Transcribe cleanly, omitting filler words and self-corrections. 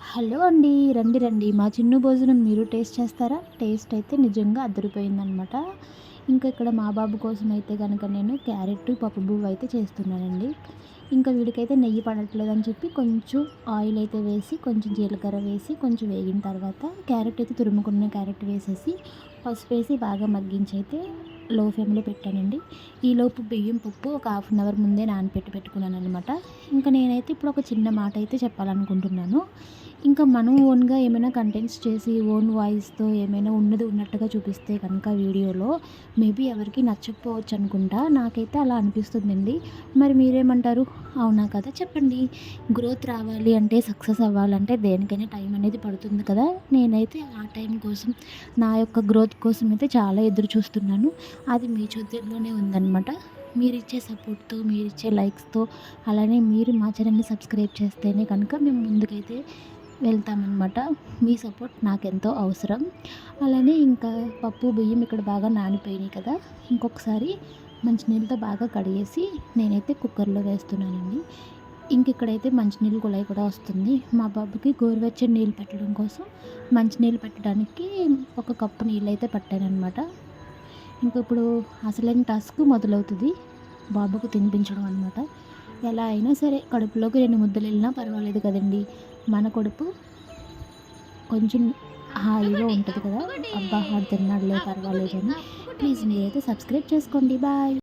Hello అండి. రండి రండి. మా చిన్ను భోజనం మీరు టేస్ట్ చేస్తారా? టేస్ట్ అయితే నిజంగా అదిరిపోయిందనమాట. ఇంకా ఇక్కడ మా బాబు కోసం అయితే గనక నేను క్యారెట్, పప్పు బువ్వ అయితే చేస్తున్నానండి. ఇంకా వీడికైతే నెయ్యి పడట్లేదని చెప్పి కొంచెం ఆయిల్ అయితే వేసి, కొంచెం జీలకర్ర వేసి, కొంచెం వేగిన తర్వాత క్యారెట్ అయితే తురుముకున్న క్యారెట్ వేసేసి, పసుపేసి బాగా మగ్గించైతే లో ఫ్లేమ్‌లో పెట్టానండి. ఈలోపు బియ్యం పప్పు ఒక హాఫ్ అన్ అవర్ ముందే నానపెట్టి పెట్టుకున్నాననమాట. ఇంకా నేనైతే ఇప్పుడు ఒక చిన్న మాట అయితే చెప్పాలనుకుంటున్నాను. ఇంకా మనం ఓన్‌గా ఏమైనా కంటెంట్స్ చేసి ఓన్ వాయిస్‌తో ఏమైనా ఉన్నది ఉన్నట్టుగా చూపిస్తే కనుక వీడియోలో మేబీ ఎవరికీ నచ్చకపోవచ్చు అనుకుంటా. నాకైతే అలా అనిపిస్తుందండి. మరి మీరేమంటారు? అవునా కదా? చెప్పండి. గ్రోత్ రావాలి అంటే, సక్సెస్ అవ్వాలంటే దేనికైనా టైం అనేది పడుతుంది కదా! నేనైతే ఆ టైం కోసం, నా యొక్క గ్రోత్ కోసం అయితే చాలా ఎదురు చూస్తున్నాను. అది మీ చేతుల్లోనే ఉందనమాట. మీరిచ్చే సపోర్ట్‌తో, మీరిచ్చే లైక్స్‌తో, అలానే మీరు మా ఛానెల్‌ని సబ్స్క్రైబ్ చేస్తేనే కనుక మేము ముందుకైతే వెళ్తామనమాట. మీ సపోర్ట్ నాకెంతో అవసరం. అలానే ఇంకా పప్పు, బియ్యం ఇక్కడ బాగా నానిపోయినాయి కదా! ఇంకొకసారి మంచినీళ్ళతో బాగా కడిగేసి నేనైతే కుక్కర్‌లో వేస్తున్నానండి. ఇక్కడైతే మంచినీళ్ళు కుళాయి కూడా వస్తుంది. మా బాబుకి గోరువెచ్చని నీళ్ళు పెట్టడం కోసం మంచినీళ్ళు పెట్టడానికి ఒక కప్పు నీళ్ళైతే పట్టాననమాట. ఇప్పుడు అసలైన టాస్క్ మొదలవుతది. బాబుకు తినిపించడం అనమాట. ఎలా అయినా సరే కడుపులోకి 2 ముద్దలెళ్ళినా పర్వాలేదు కదండీ! మన కడుపు కొంచెం హాయిగా ఉంటది కదా! అబ్బా! ఆడు తిన్నాడులే పర్వాలేదని. ప్లీజ్ మీరైతే సబ్స్క్రైబ్ చేసుకోండి. బాయ్.